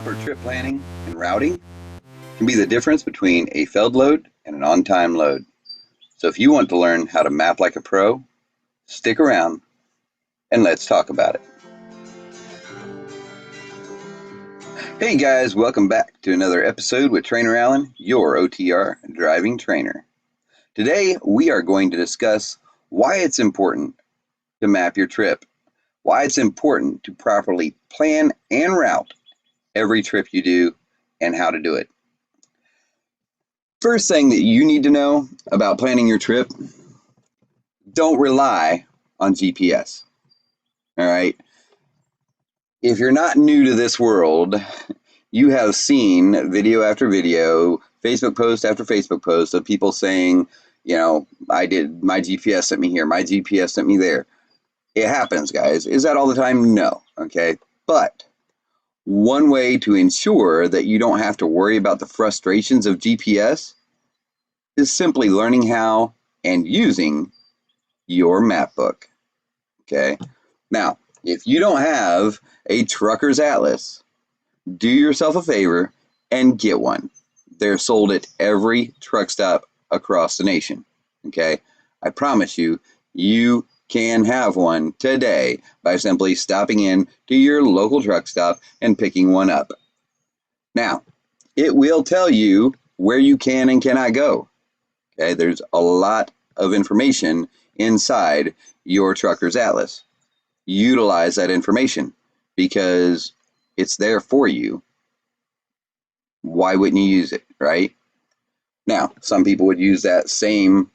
Proper trip planning and routing can be the difference between a failed load and an on-time load. So if you want to learn how to map like a pro, stick around and let's talk about it. Hey guys, welcome back to another episode with Trainer Allen, your OTR driving trainer. Today we are going to discuss why it's important to map your trip, why it's important to properly plan and route every trip you do, and how to do it. First thing that you need to know about planning your trip, don't rely on GPS. All right. If you're not new to this world, you have seen video after video, Facebook post after Facebook post of people saying, my GPS sent me here, my GPS sent me there. It happens, guys. Is that all the time? No. Okay. But one way to ensure that you don't have to worry about the frustrations of GPS is simply learning how and using your map book. Okay. Now, if you don't have a trucker's atlas, do yourself a favor and get one. They're sold at every truck stop across the nation. Okay. I promise you, you can have one today by simply stopping in to your local truck stop and picking one up. Now, it will tell you where you can and cannot go. Okay, there's a lot of information inside your trucker's atlas. Utilize that information because it's there for you. Why wouldn't you use it, right? Now, some people would use that same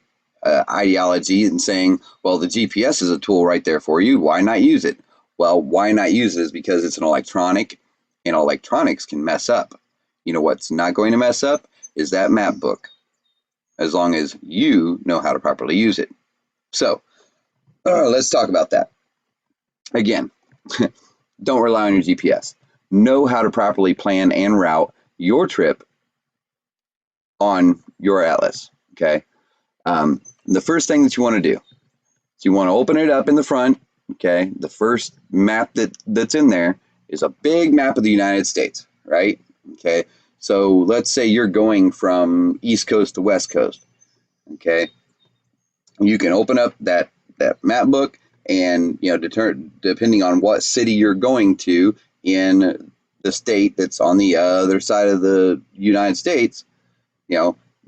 ideology and saying, well, the GPS is a tool right there for you. Why not use it? Well, why not use it is because it's an electronic, and electronics can mess up. You know what's not going to mess up is that map book, as long as you know how to properly use it. So let's talk about that. Again, don't rely on your GPS. Know how to properly plan and route your trip on your atlas, okay? The first thing that you want to do is you want to open it up in the front, okay? The first map that's in there is a big map of the United States, right? Okay, so let's say you're going from East Coast to West Coast, okay? You can open up that map book and, depending on what city you're going to in the state that's on the other side of the United States,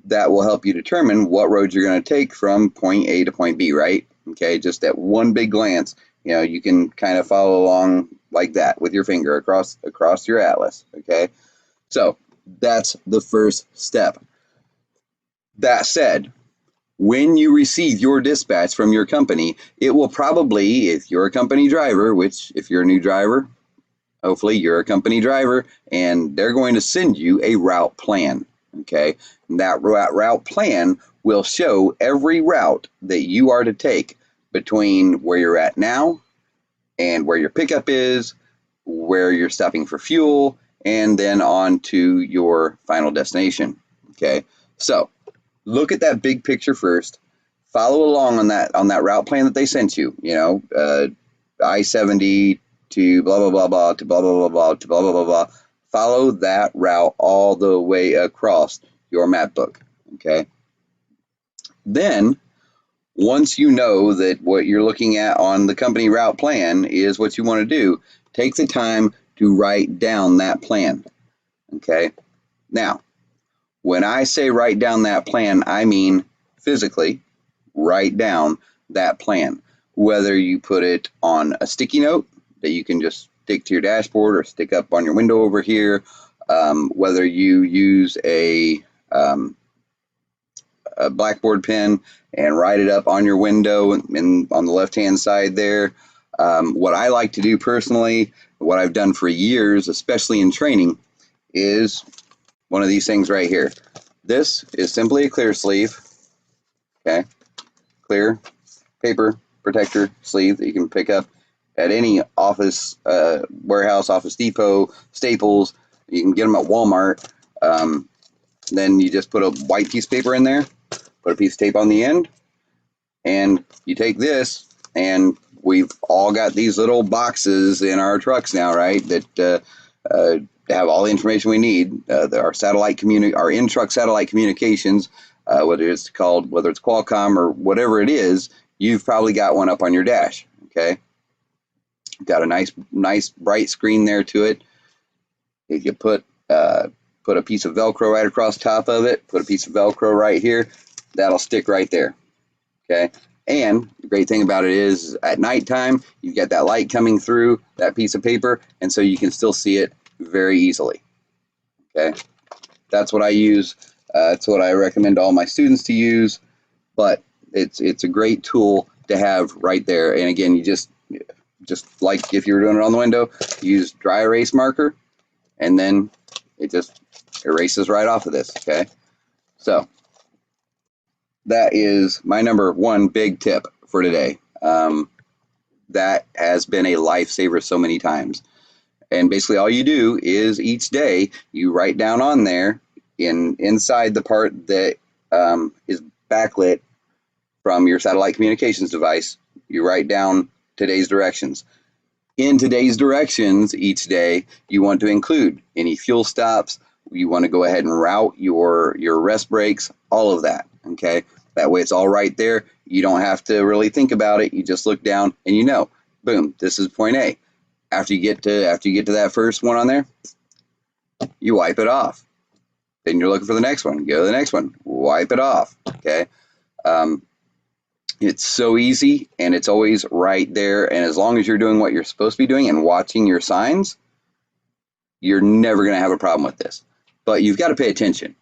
that will help you determine what road you're going to take from point A to point B, right? Okay, just at one big glance, you can kind of follow along like that with your finger across your atlas, okay? So that's the first step. That said, when you receive your dispatch from your company, it will probably, if you're a company driver, which if you're a new driver, hopefully you're a company driver, and they're going to send you a route plan. Okay, and that route plan will show every route that you are to take between where you're at now and where your pickup is, where you're stopping for fuel, and then on to your final destination. Okay, so look at that big picture first. Follow along on that route plan that they sent you. I-70 to blah blah blah blah to blah blah blah blah to blah blah blah blah. Follow that route all the way across your map book, okay? Then, once you know that what you're looking at on the company route plan is what you want to do, take the time to write down that plan, okay? Now, when I say write down that plan, I mean physically write down that plan. Whether you put it on a sticky note that you can just stick to your dashboard or stick up on your window over here, whether you use a blackboard pen and write it up on your window and on the left-hand side there. What I like to do personally, what I've done for years, especially in training, is one of these things right here. This is simply a clear sleeve, okay? Clear paper protector sleeve that you can pick up at any office, warehouse, Office Depot, Staples. You can get them at Walmart. Then you just put a white piece of paper in there, put a piece of tape on the end, and you take this, and we've all got these little boxes in our trucks now, right, that to have all the information we need. Our in-truck satellite communications, whether it's Qualcomm or whatever it is, you've probably got one up on your dash. Okay, got a nice bright screen there to it. If you put a piece of Velcro right across top of it, put a piece of Velcro right here, that'll stick right there. Okay, and the great thing about it is at nighttime, you've got that light coming through that piece of paper, and so you can still see it very easily. Okay, that's what I use. It's what I recommend all my students to use, but it's a great tool to have right there. And again, you just like if you were doing it on the window, use dry erase marker, and then it just erases right off of this. Okay, so that is my number one big tip for today. That has been a lifesaver so many times. And basically all you do is each day you write down on there inside the part that is backlit from your satellite communications device, you write down today's directions. In today's directions each day, you want to include any fuel stops, you want to go ahead and route your rest breaks, all of that, okay? That way it's all right there. You don't have to really think about it. You just look down and you know, boom, this is point A. After you get to that first one on there, you wipe it off. Then you're looking for the next one. Go to the next one. Wipe it off. Okay. It's so easy and it's always right there. And as long as you're doing what you're supposed to be doing and watching your signs, you're never going to have a problem with this. But you've got to pay attention,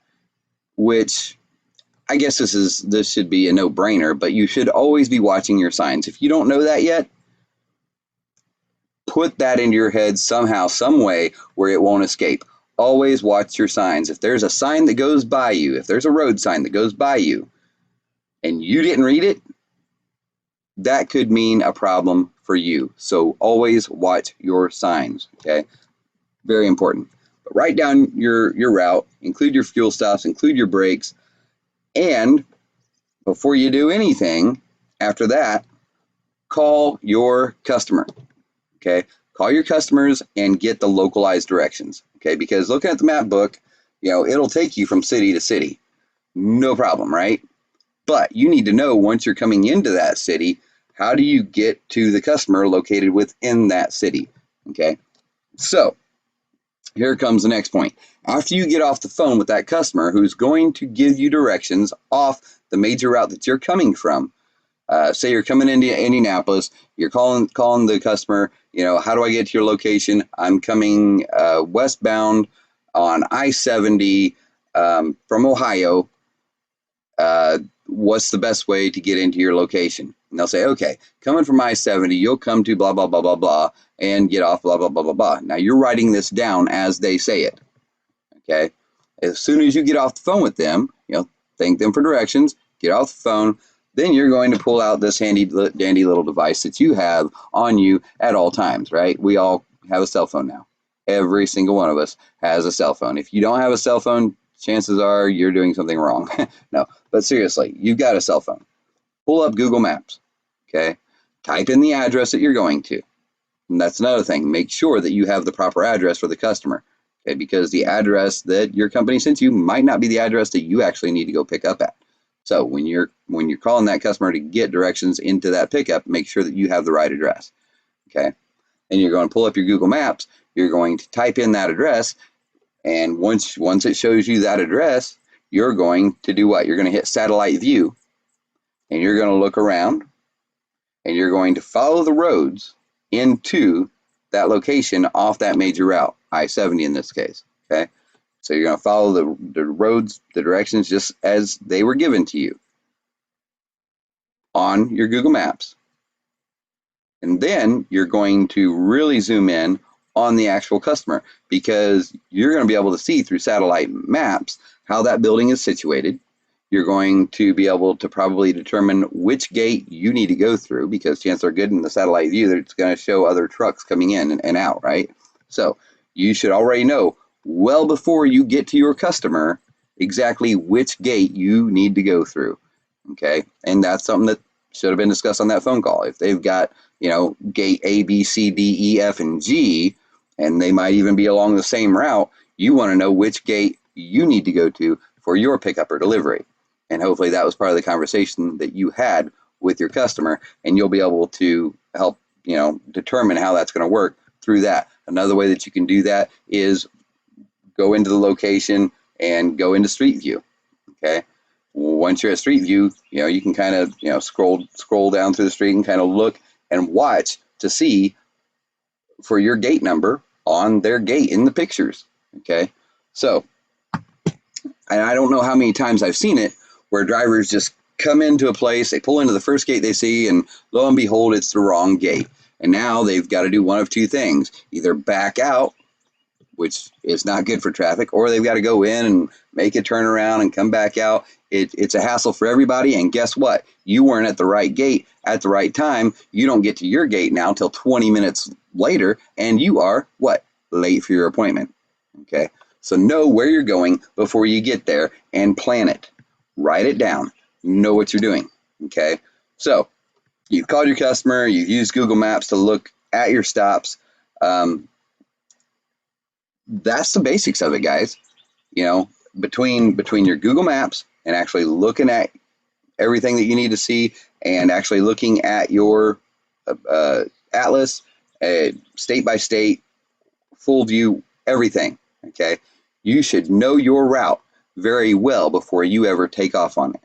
which I guess this should be a no-brainer, but you should always be watching your signs. If you don't know that yet, put that into your head somehow, some way where it won't escape. Always watch your signs. If there's a sign that goes by you, if there's a road sign that goes by you and you didn't read it, that could mean a problem for you. So always watch your signs, okay? Very important. But write down your route, include your fuel stops, include your brakes, and before you do anything after that, call your customer. Okay, call your customers and get the localized directions. Okay, because looking at the map book, it'll take you from city to city, no problem, right? But you need to know once you're coming into that city, how do you get to the customer located within that city? Okay, so here comes the next point. After you get off the phone with that customer who's going to give you directions off the major route that you're coming from, say you're coming into Indianapolis, you're calling the customer, how do I get to your location? I'm coming westbound on I-70 from Ohio. What's the best way to get into your location? And they'll say, okay, coming from I-70, you'll come to blah, blah, blah, blah, blah, and get off blah, blah, blah, blah, blah. Now you're writing this down as they say it, okay? As soon as you get off the phone with them, thank them for directions, get off the phone, then you're going to pull out this handy dandy little device that you have on you at all times, right? We all have a cell phone now. Every single one of us has a cell phone. If you don't have a cell phone, chances are you're doing something wrong. No, but seriously, you've got a cell phone. Pull up Google Maps, okay? Type in the address that you're going to. And that's another thing. Make sure that you have the proper address for the customer, okay? Because the address that your company sent you might not be the address that you actually need to go pick up at. So when you're calling that customer to get directions into that pickup, make sure that you have the right address, okay? And you're going to pull up your Google Maps. You're going to type in that address, and once it shows you that address, you're going to do what? You're going to hit satellite view, and you're going to look around, and you're going to follow the roads into that location off that major route, I-70 in this case, okay? So you're going to follow the roads, the directions just as they were given to you on your Google Maps. And then you're going to really zoom in on the actual customer, because you're going to be able to see through satellite maps how that building is situated. You're going to be able to probably determine which gate you need to go through, because chances are good in the satellite view that it's going to show other trucks coming in and out, right? So you should already know well before you get to your customer exactly which gate you need to go through, okay? And that's something that should have been discussed on that phone call. If they've got, gate A, B, C, D, E, F, and G, and they might even be along the same route, you want to know which gate you need to go to for your pickup or delivery. And hopefully that was part of the conversation that you had with your customer, and you'll be able to help, determine how that's going to work through that. Another way that you can do that is go into the location and go into Street View. Okay. Once you're at Street View, you can kind of, scroll down through the street and kind of look and watch to see for your gate number on their gate in the pictures. Okay. So, and I don't know how many times I've seen it where drivers just come into a place, they pull into the first gate they see, and lo and behold, it's the wrong gate. And now they've got to do one of two things: either back out, which is not good for traffic, or they've got to go in and make a turnaround and come back out. It's a hassle for everybody. And guess what? You weren't at the right gate at the right time. You don't get to your gate now till 20 minutes later, and you are what? Late for your appointment. Okay. So know where you're going before you get there and plan it. Write it down. Know what you're doing. Okay. So you've called your customer. You've used Google Maps to look at your stops. That's the basics of it, guys. Between your Google Maps and actually looking at everything that you need to see, and actually looking at your atlas, state by state, full view, everything. Okay, you should know your route very well before you ever take off on it.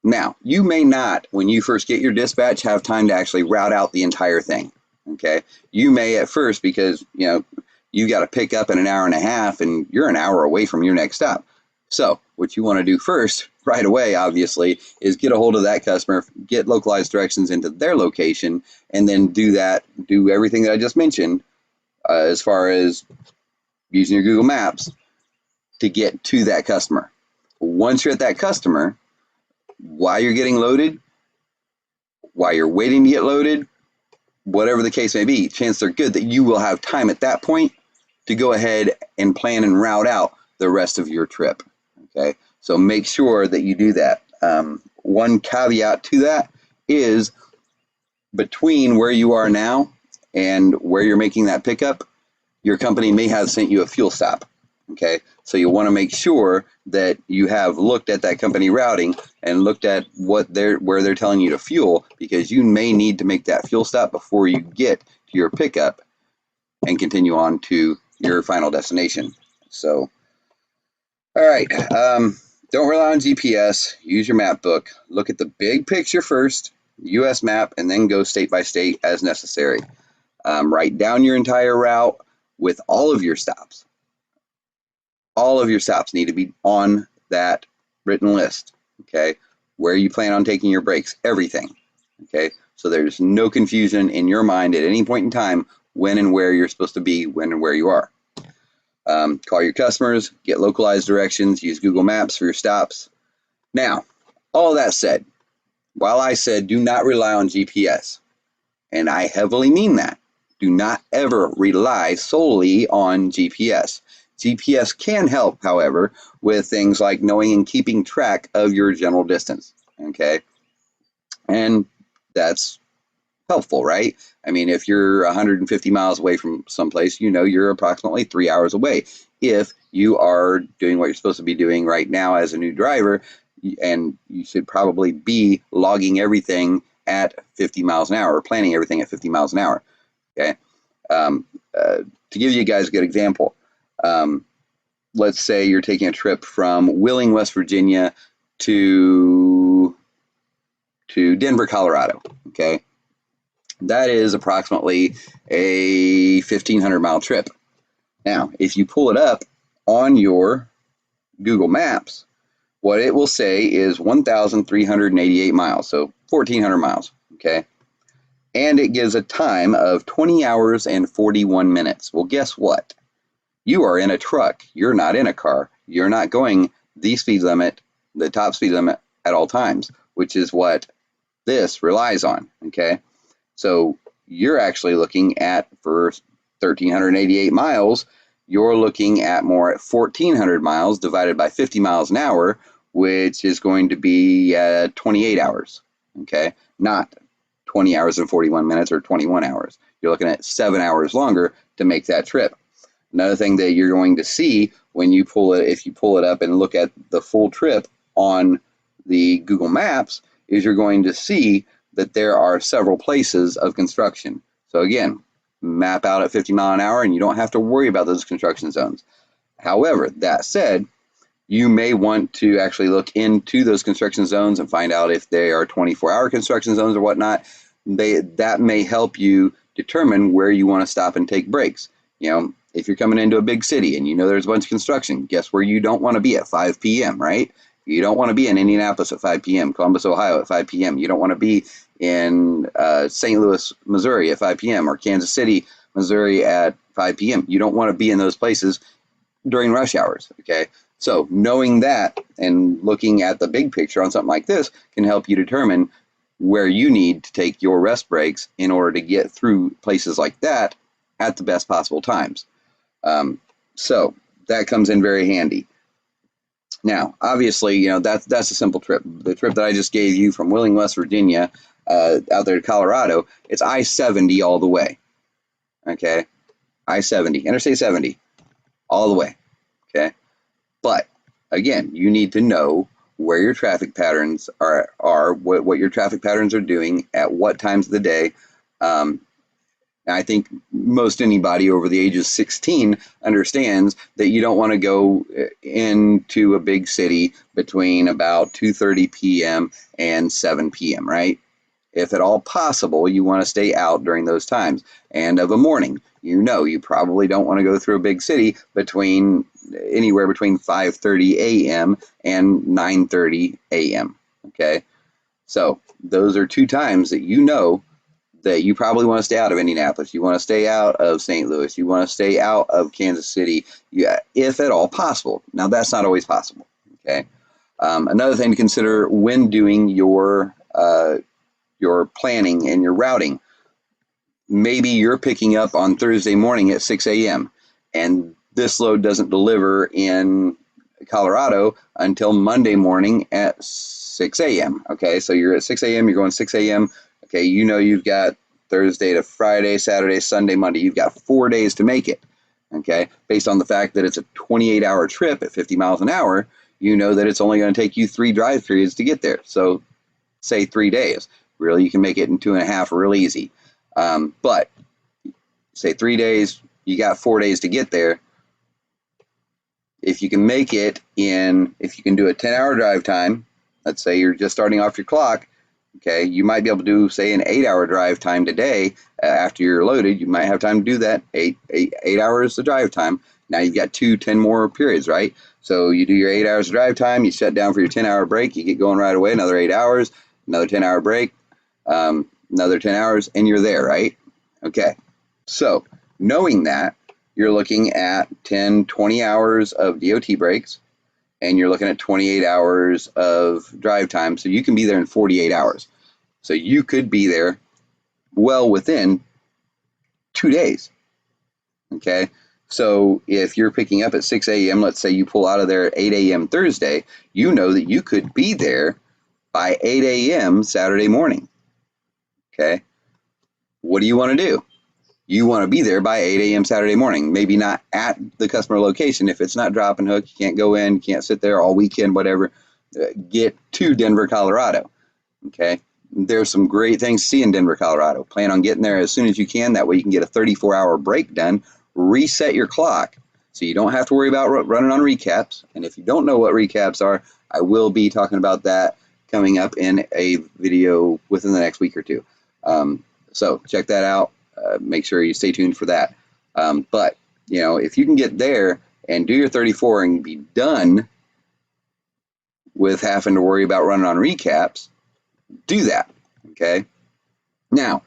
Now, you may not, when you first get your dispatch, have time to actually route out the entire thing. Okay, you may at first, because you got to pick up in an hour and a half and you're an hour away from your next stop. So what you want to do first, right away, obviously, is get a hold of that customer, get localized directions into their location, and then do everything that I just mentioned as far as using your Google Maps to get to that customer. Once you're at that customer, while you're getting loaded, while you're waiting to get loaded, whatever the case may be, chances are good that you will have time at that point to go ahead and plan and route out the rest of your trip. Okay, so make sure that you do that. One caveat to that is, between where you are now and where you're making that pickup, your company may have sent you a fuel stop. Okay, so you want to make sure that you have looked at that company routing and looked at where they're telling you to fuel, because you may need to make that fuel stop before you get to your pickup and continue on to your final destination. So, all right, don't rely on GPS. Use your map book. Look at the big picture first, US map, and then go state by state as necessary. Write down your entire route with all of your stops. All of your stops need to be on that written list. Okay, where you plan on taking your breaks, everything. Okay, so there's no confusion in your mind at any point in time when and where you're supposed to be, when and where you are. Call your customers, get localized directions, use Google Maps for your stops. Now, all that said, while I said do not rely on GPS, and I heavily mean that, do not ever rely solely on GPS. GPS can help, however, with things like knowing and keeping track of your general distance. Okay, and that's helpful, right? I mean, if you're 150 miles away from someplace, you're approximately 3 hours away. If you are doing what you're supposed to be doing right now as a new driver, and you should probably be logging everything at 50 miles an hour, or planning everything at 50 miles an hour. Okay. To give you guys a good example, let's say you're taking a trip from Wheeling, West Virginia to Denver, Colorado. Okay. That is approximately a 1,500 mile trip. Now, if you pull it up on your Google Maps, what it will say is 1,388 miles, so 1,400 miles, okay? And it gives a time of 20 hours and 41 minutes. Well, guess what? You are in a truck. You're not in a car. You're not going the speed limit, the top speed limit at all times, which is what this relies on, okay? So you're actually looking at, for 1,388 miles, you're looking at more at 1,400 miles divided by 50 miles an hour, which is going to be 28 hours, okay? Not 20 hours and 41 minutes or 21 hours. You're looking at 7 hours longer to make that trip. Another thing that you're going to see when you pull it, if you pull it up and look at the full trip on the Google Maps, is you're going to see that there are several places of construction. So again, map out at 50 mile an hour and you don't have to worry about those construction zones. However, that said, you may want to actually look into those construction zones and find out if they are 24-hour construction zones or whatnot. That may help you determine where you want to stop and take breaks. You know, if you're coming into a big city and you know there's a bunch of construction, guess where you don't want to be at 5 p.m., right? You don't want to be in Indianapolis at 5 p.m., Columbus, Ohio at 5 p.m. You don't want to be in St. Louis, Missouri at 5 p.m. or Kansas City, Missouri at 5 p.m. You don't want to be in those places during rush hours, okay? So knowing that and looking at the big picture on something like this can help you determine where you need to take your rest breaks in order to get through places like that at the best possible times. So that comes in very handy. Now, obviously, you know, that's a simple trip. The trip that I just gave you from Wheeling, West Virginia, out there to Colorado, it's I-70 all the way, okay? I-70, Interstate 70, all the way, okay? But again, you need to know where your traffic patterns are what your traffic patterns are doing at what times of the day. I think most anybody over the age of 16 understands that you don't want to go into a big city between about 2:30 p.m. and 7 p.m., right? If at all possible, you want to stay out during those times. And of a morning, you know, you probably don't want to go through a big city between anywhere between 5:30 a.m. and 9:30 a.m. Okay, so those are two times that you know that you probably want to stay out of Indianapolis. You want to stay out of St. Louis. You want to stay out of Kansas City, if at all possible. Now, that's not always possible. Okay, another thing to consider when doing your planning and your routing. Maybe you're picking up on Thursday morning at 6 a.m. and this load doesn't deliver in Colorado until Monday morning at 6 a.m. Okay, so you're at 6 a.m., you're going 6 a.m. Okay, you know you've got Thursday to Friday, Saturday, Sunday, Monday. You've got 4 days to make it. Okay, based on the fact that it's a 28-hour trip at 50 miles an hour, you know that it's only going to take you 3 drive periods to get there. So say 3 days. Really, you can make it in 2.5 real easy. But say 3 days, you got 4 days to get there. If you can make it if you can do a 10-hour drive time, let's say you're just starting off your clock, okay, you might be able to do, say, an 8-hour drive time today after you're loaded. You might have time to do that, eight hours of drive time. Now you've got 10 more periods, right? So you do your 8 hours of drive time, you shut down for your 10-hour break, you get going right away, another 8 hours, another 10-hour break, another 10 hours, and you're there, right? Okay, so knowing that, you're looking at 10, 20 hours of DOT breaks, and you're looking at 28 hours of drive time, so you can be there in 48 hours. So you could be there well within 2 days, okay? So if you're picking up at 6 a.m., let's say you pull out of there at 8 a.m. Thursday, you know that you could be there by 8 a.m. Saturday morning, okay? What do you want to do? You want to be there by 8 a.m. Saturday morning, maybe not at the customer location. If it's not drop and hook, you can't go in, you can't sit there all weekend, whatever. Get to Denver, Colorado, okay? There's some great things to see in Denver, Colorado. Plan on getting there as soon as you can. That way you can get a 34-hour break done, reset your clock, so you don't have to worry about running on recaps. And if you don't know what recaps are, I will be talking about that coming up in a video within the next week or two. So check that out. Make sure you stay tuned for that. But, you know, if you can get there and do your 34 and be done with having to worry about running on recaps, do that, okay? Now,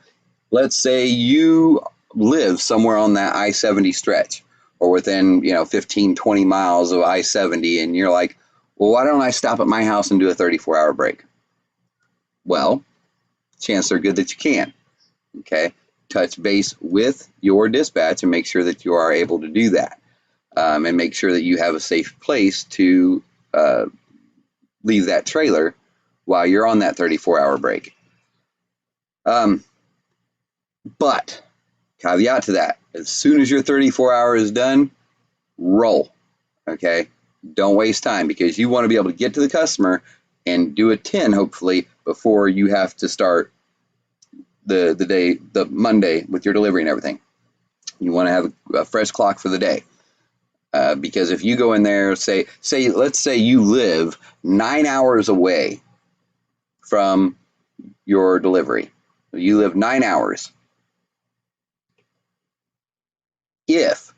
let's say you live somewhere on that I-70 stretch or within, 15, 20 miles of I-70, and you're like, well, why don't I stop at my house and do a 34-hour break? Well, chances are good that you can, okay? Touch base with your dispatch and make sure that you are able to do that, and make sure that you have a safe place to leave that trailer while you're on that 34-hour break. Um, but caveat to that, as soon as your 34 hours is done, roll. Okay, don't waste time, because you want to be able to get to the customer and do a 10 hopefully before you have to start the Monday with your delivery and everything. You want to have a fresh clock for the day. Because if you go in there, let's say you live 9 hours away from your delivery. You live 9 hours. If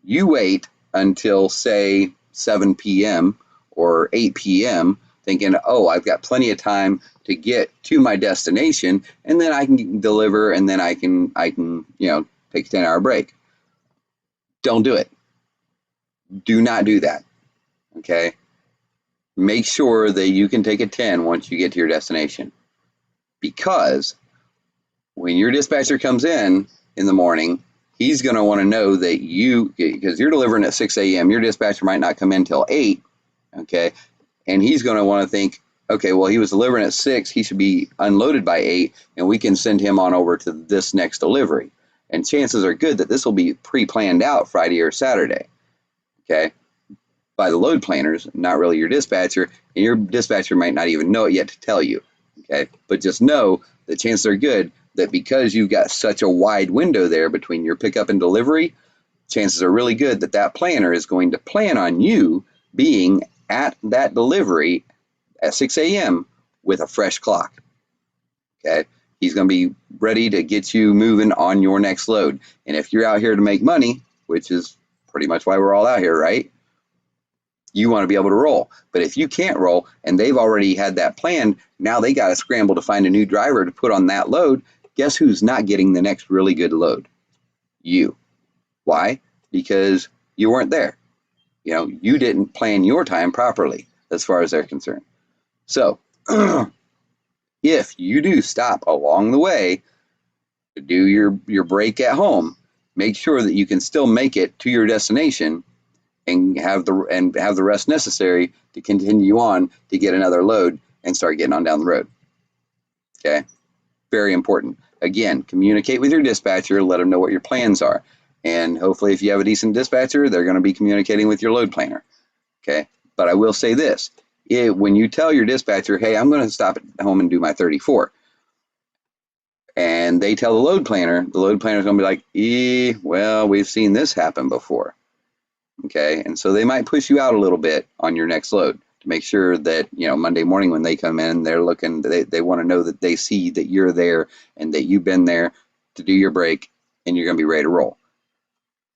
you wait until, say, 7 p.m. or 8 p.m., thinking, oh, I've got plenty of time to get to my destination, and then I can deliver, and then I can take a 10-hour break. Don't do it. Do not do that. Okay? Make sure that you can take a 10 once you get to your destination. Because when your dispatcher comes in the morning, he's going to want to know that because you're delivering at 6 a.m., your dispatcher might not come in till 8, okay? And he's going to want to think, okay, well, he was delivering at 6, he should be unloaded by 8, and we can send him on over to this next delivery. And chances are good that this will be pre-planned out Friday or Saturday, okay? By the load planners, not really your dispatcher, and your dispatcher might not even know it yet to tell you, okay? But just know that chances are good that because you've got such a wide window there between your pickup and delivery, chances are really good that that planner is going to plan on you being at that delivery at 6 a.m. with a fresh clock, okay? He's going to be ready to get you moving on your next load. And if you're out here to make money, which is pretty much why we're all out here, right? You want to be able to roll. But if you can't roll and they've already had that planned, now they got to scramble to find a new driver to put on that load. Guess who's not getting the next really good load? You. Why? Because you weren't there. You didn't plan your time properly as far as they're concerned. So if you do stop along the way to do your break at home, make sure that you can still make it to your destination and have the rest necessary to continue on to get another load and start getting on down the road. Okay, very important. Again, communicate with your dispatcher, let them know what your plans are, and hopefully if you have a decent dispatcher, they're going to be communicating with your load planner. Okay, but I will say this, when you tell your dispatcher, hey, I'm going to stop at home and do my 34, and they tell the load planner is going to be like, well, we've seen this happen before. Okay, and so they might push you out a little bit on your next load to make sure that Monday morning when they come in, they're looking, they want to know that they see that you're there and that you've been there to do your break and you're going to be ready to roll.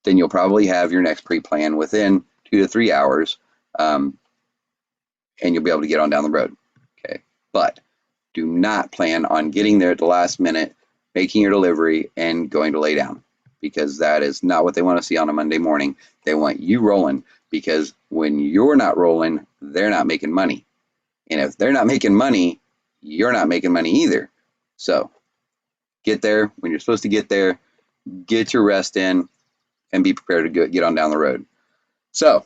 Then you'll probably have your next pre-plan within 2 to 3 hours, and you'll be able to get on down the road. Okay, but do not plan on getting there at the last minute, making your delivery, and going to lay down, because that is not what they want to see on a Monday morning. They want you rolling, because when you're not rolling, they're not making money. And if they're not making money, you're not making money either. So get there when you're supposed to get there, get your rest in, and be prepared to get on down the road. So,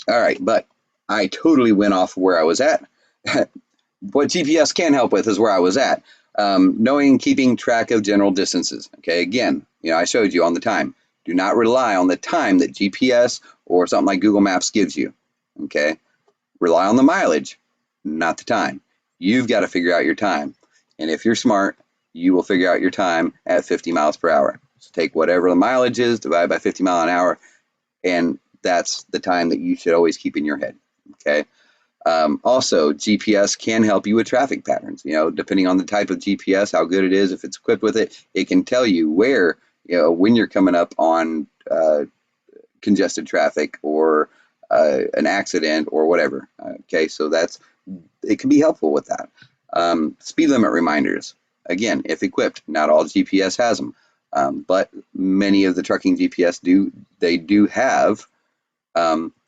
all right, but I totally went off where I was at. What GPS can help with is where I was at. Knowing and keeping track of general distances. Okay, again, I showed you on the time. Do not rely on the time that GPS or something like Google Maps gives you. Okay, rely on the mileage, not the time. You've got to figure out your time. And if you're smart, you will figure out your time at 50 miles per hour. So take whatever the mileage is, divide by 50 miles an hour, and that's the time that you should always keep in your head. Okay. Also, GPS can help you with traffic patterns. Depending on the type of GPS, how good it is, if it's equipped with it, it can tell you where, when you're coming up on congested traffic or an accident or whatever. Okay, so it can be helpful with that. Speed limit reminders. Again, if equipped, not all GPS has them, but many of the trucking GPS do have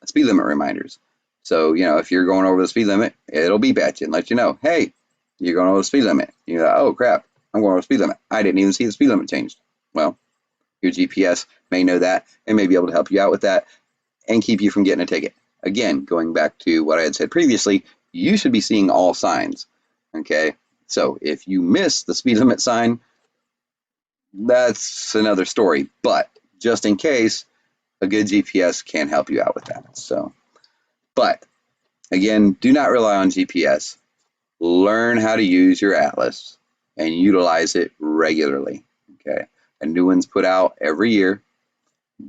speed limit reminders. So, if you're going over the speed limit, it'll beep at you and let you know, hey, you're going over the speed limit. You're like, oh, crap, I'm going over the speed limit. I didn't even see the speed limit changed. Well, your GPS may know that and may be able to help you out with that and keep you from getting a ticket. Again, going back to what I had said previously, you should be seeing all signs, okay? So if you miss the speed limit sign, that's another story. But just in case, a good GPS can help you out with that. So, but again, do not rely on GPS. Learn how to use your atlas and utilize it regularly. Okay, a new one's put out every year.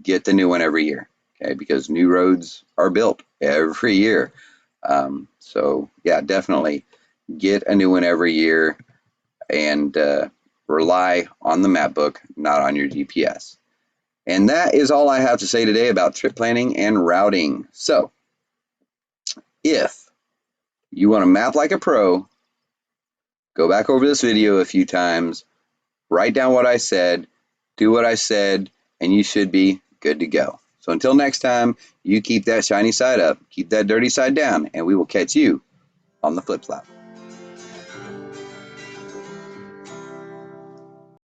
Get the new one every year. Okay, because new roads are built every year. So yeah, definitely get a new one every year and rely on the map book, not on your GPS. And that is all I have to say today about trip planning and routing. So if you want to map like a pro, go back over this video a few times, write down what I said, do what I said, and you should be good to go. So until next time, you keep that shiny side up, keep that dirty side down, and we will catch you on the flip flap.